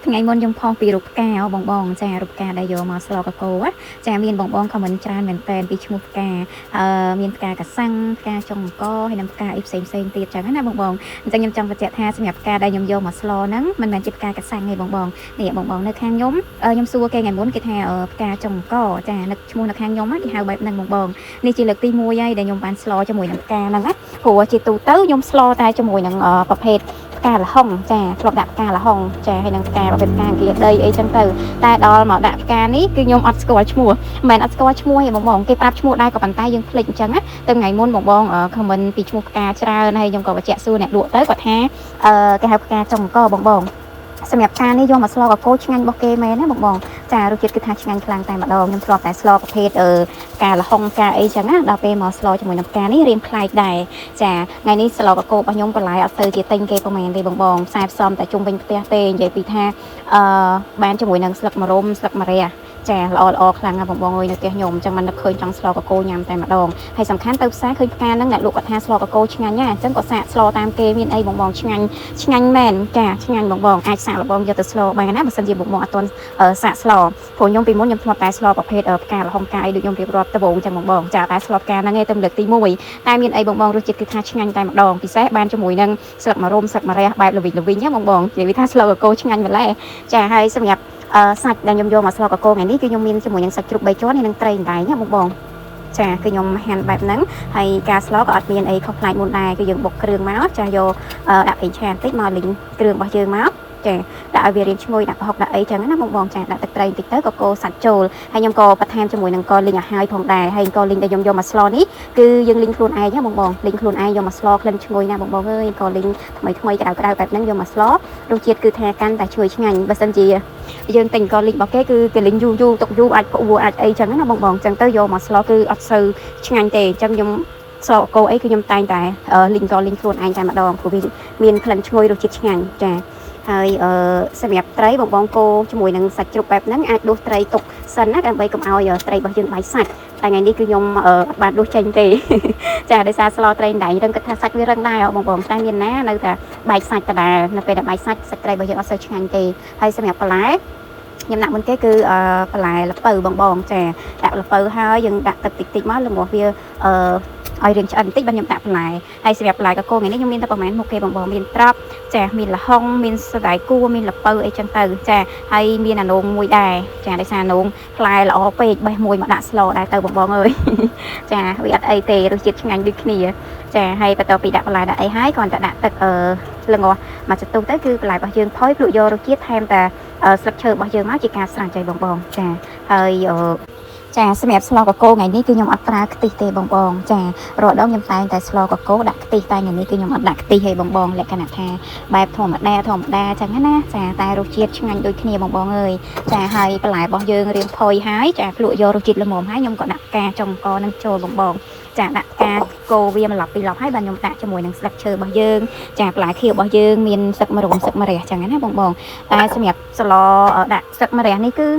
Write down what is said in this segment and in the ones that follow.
ថ្ងៃមុនខ្ញុំផងពីរូបផ្កាបងចារូបផ្កាដែលយកមកស្លកកោចាមានបងខមមិនច្រើនមែនតែនពីឈ្មោះផ្កាមានផ្កាកសាំងផ្កាចុងអង្គហើយនិងផ្កាអីផ្សេងទៀតចឹងណាបងអញ្ចឹងខ្ញុំចង់បញ្ជាក់ថាសម្រាប់ផ្កាដែលខ្ញុំយកមកស្លហ្នឹងមិនមែនជាផ្កាកសាំងទេបងនេះបងនៅខាងខ្ញុំសួរគេថ្ងៃមុនគេថាផ្កាចុងអង្គចានឹកឈ្មោះនៅខាងខ្ញុំគេហៅបែបហ្នឹងបងនេះជាលើកទី1ហើយដែលខ្ញុំបានស្លជាមួយនឹងផ្កាហ្នឹងណាព្រោះជាទូទៅខ្ញុំស្លតែជាមួយនឹងប្រភេទផ្កាល្ហុងចាធ្លាប់ដាក់ផ្កាល្ហុងចាហើយនឹងផ្កាប្រភេទផ្កាគៀដីអីចឹងទៅតែដល់មកដាក់ផ្កានេះគឺខ្ញុំអត់ស្គាល់ឈ្មោះមិនមែនអត់ស្គាល់ឈ្មោះទេបងគេប្រាប់ឈ្មោះដែរក៏ប៉ុន្តែយើងភ្លេចអញ្ចឹងណាទៅថ្ងៃមុនបងខមមិនពីឈ្មោះផ្កាច្រើនហើយខ្ញុំក៏បញ្ជាក់សួរអ្នកលក់ទៅគាត់ថាគេហៅផ្កាចុងអង្គបងសម្រាប់ផ្កានេះយកមកស្លកកោឆ្ងាញ់របស់គេមែនណាបងចារសជាតិគឺថាឆ្ងាញ់ខ្លាំងតែម្ដងខ្ញុំធ្លាប់តែស្លប្រភេទផ្កាល្ហុងផ្កាអីចឹងណាដល់ពេលមកស្លជាមួយនឹងផ្កានេះរៀងប្លែកដែរចាថ្ងៃនេះស្លកកោរបស់ខ្ញុំបន្លែអត់ទៅជាទិញគេប្រហែលទេបងផ្សាយផ្សំតែជុំវិញផ្ទះទេនិយាយពីថាបានជាមួយនឹងស្លឹកម្រុំស្លឹកម្រះចាល្អខ្លាំងណាស់បងអើយនៅផ្ទះខ្ញុំអញ្ចឹងមិននឹកឃើញចង់ស្លកកោញ៉ាំតែម្ដងហើយសំខាន់ទៅផ្សារឃើញផ្កាហ្នឹងអ្នកលក់គាត់ថាស្លកកោឆ្ងាញ់ណាអញ្ចឹងក៏សាកស្លតាមគេមានអីបងឆ្ងាញ់មែនចាឆ្ងាញ់បងអាចសាកបងយកទៅស្លបានណាបើសិនជាបងអត់ទាន់សាកស្លព្រោះខ្ញុំពីមុនខ្ញុំធ្លាប់តែស្លប្រភេទផ្កាល្ហុងផ្កាអីដូចខ្ញុំរៀបរាប់ដំបូងអញ្ចឹងបងចាតែស្លផ្កាហ្នឹងឯងទៅលើកទី1តែមានអីបងរសជាតិគឺថាឆ្ងាញ់តែម្ដងពិសេសបានជាមួយនឹងស្លឹកម្រុំស្លឹកម្រះបែបល្វីងណាបងនិយាយថាស្លកកោឆ្ងាញ់ម្ល៉េះចាហើយសម្រាប់សាច់ដែលខ្ញុំយកមកស្លកកោថ្ងៃនេះគឺខ្ញុំមានជាមួយនឹងសាច់ជ្រូក3ជាន់និងត្រីដែរណាបងចាគឺខ្ញុំហាន់បែបហ្នឹងហើយការស្លក៏អត់មានអីខុសប្លែកមុនដែរគឺយើងបុកគ្រឿងមកចាយកដាក់ប្រេងឆាបន្តិចមកលីងគ្រឿងរបស់យើងមកចាដាក់ឲ្យវារៀងឈ្ងុយដាក់ប្រហុកដាក់អីចឹងណាបងចាដាក់ទឹកត្រីបន្តិចទៅក៏កូរសាច់ចូលហើយខ្ញុំក៏បន្ថែមជាមួយនឹងកលីងឲ្យហើយផងដែរហើយកលីងដែលខ្ញុំយកមកស្លនេះគឺយើងលីងខ្លួនឯងណាបងលីងខ្លួនឯងយកមកស្លក្លិនឈ្ងុយណាបងអើយកលីងថ្មីក្តៅបែបហ្នឹងយកមកស្លរសជាតិគឺថាកាន់តែឈ្ងុយឆ្ងាញ់បើសិនជាយើងទិញកលីងរបស់គេគឺគេលីងយូរទុកយូរអាចផ្អួរអាចអីចឹងណាបងចឹងទៅយកមកស្លគឺអត់សូវឆ្ងាញ់ទេអញ្ចឹងខ្ញុំស្លកកោអីគឺខ្ញុំតែងតែលីងខ្លួនឯងតែម្ដងព្រោះវាមានក្លិនឈ្ងុយរសជាតិឆ្ងាញ់ចាហើយសម្រាប់ត្រីបងកោជាមួយនឹងសាច់ជ្រូកបែបហ្នឹងអាចដួសត្រីទុកសិនណាដើម្បីកុំឲ្យត្រីរបស់យើងបែកសាច់តែថ្ងៃនេះគឺខ្ញុំអត់បានដួសចេញទេចាដោយសារស្លត្រីដៃរឹងគិតថាសាច់វារឹងដែរបងតែមានណានៅតែបែកសាច់ដដែលនៅពេលដែលបែកសាច់ត្រីរបស់យើងអត់សូវឆ្ងាញ់ទេហើយសម្រាប់បន្លែខ្ញុំដាក់មុនគេគឺបន្លែល្ពៅបងចាដាក់ល្ពៅហើយយើងដាក់ទឹកតិចមកល្មមវាឲ្យរៀងឆ្អិនបន្តិចបាទខ្ញុំដាក់បន្លែហើយសម្រាប់បន្លែកកូរថ្ងៃនេះខ្ញុំមានតែប្រហែលមុខគេបងមានត្រប់ចាមានល្ហុងមានសណ្តែកគួរមានល្ពៅអីចឹងទៅចាហើយមានអានងមួយដែរចាដោយសារអានងផ្លែល្អពេកបេះមួយមកដាក់ស្លដែរទៅបងអើយចាវាអត់អីទេរសជាតិឆ្ងាញ់ដូចគ្នាចាហើយបន្ទាប់ពីដាក់បន្លែដាក់អីហើយគ្រាន់តែដាក់ទឹកល្ងាស់មកចតុះទៅគឺបន្លែរបស់យើងផុយភ្លក់យករសជាតិថែមតែស្លឹកឈើរបស់យើងមកជាការស្រេចใจបងចាហើយចាសម្រាប់ស្លកកោថ្ងៃនេះគឺខ្ញុំអត់ប្រើខ្ទិះទេបងចារាល់ដងខ្ញុំតែងតែស្លកកោដាក់ខ្ទិះតែថ្ងៃនេះគឺខ្ញុំអត់ដាក់ខ្ទិះទេបងលក្ខណៈថាបែបធម្មតាចឹងណាចាតែរសជាតិឆ្ងាញ់ដូចគ្នាបងអើយចាហើយបន្លែរបស់យើងរៀងផុយហើយចាភ្លក់យករសជាតិល្មមហើយខ្ញុំក៏ដាក់ផ្កាចុងកនឹងចូលបងចាដាក់ផ្កាកោវា1 2 ហើយបាទខ្ញុំដាក់ជាមួយនឹងស្លឹកឈើរបស់យើងចាបន្លែខៀវរបស់យើងមានស្លឹកម្រុំស្លឹកម្រះចឹងណាបងតែសម្រាប់ស្លដាក់ស្លឹកម្រះនេះគឺ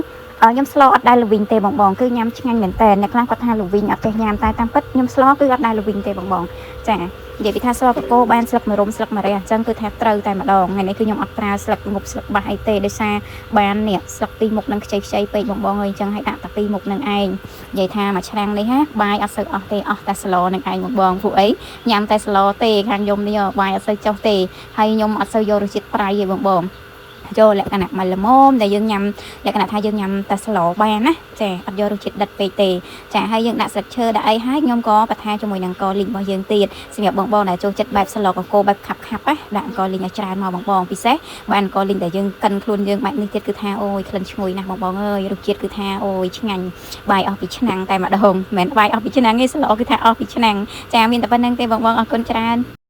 ខ្ញុំស្លអត់ដែលល្វីងទេបងគឺញ៉ាំឆ្ងាញ់មែនតើអ្នកខ្លះគាត់ថាល្វីងអត់ចេះញ៉ាំតែតាមពិតខ្ញុំស្លគឺអត់ដែលល្វីងទេបងចានិយាយពីថាស្លកកោបានស្លឹកម្រុំស្លឹកម្រះអញ្ចឹងគឺថាត្រូវតែម្ដងថ្ងៃនេះគឺខ្ញុំអត់ប្រើស្លឹកងប់ស្លឹកបាសអីទេដោយសារបាននេះស្លឹកពីរមុខនឹងខ្ចីពេកបងអើយអញ្ចឹងឲ្យដាក់តែពីរមុខនឹងឯងនិយាយថាមួយឆ្នាំងនេះហាបាយអត់សូវអស់ទេអស់តែស្លនឹងឯងបងព្រោះអីញ៉ាំតែស្លទេខាងខ្ញុំនេះបាយអត់សូវចុះទេហើយខ្ញុំអត់សូវយករសជាតិប្រៃទេបងយកលក្ខណៈមកល្មមដែលយើងញ៉ាំលក្ខណៈថាយើងញ៉ាំតែស្លបានណាចាអត់យករសជាតិដិតពេកទេចាហើយយើងដាក់ស្លឹកឈើដាក់អីហើយខ្ញុំក៏បន្ថែមជាមួយនឹងកលីងរបស់យើងទៀតសម្រាប់បងដែលចូលចិត្តបែបស្លកកោបែបខាប់ណាដាក់កលីងឲ្យច្រើនមកបងពិសេសបានកលីងដែលយើងកិនខ្លួនយើងបែបនេះទៀតគឺថាអូយក្លិនឈ្ងុយណាស់បងអើយរសជាតិគឺថាអូយឆ្ងាញ់បាយអស់ពីឆ្នាំងតែម្ដងមិនមែនបាយអស់ពីឆ្នាំងទេស្លគឺថាអស់ពីឆ្នាំងចាមានតែប៉ុណ្្នឹងទេបងអរគុណច្រើន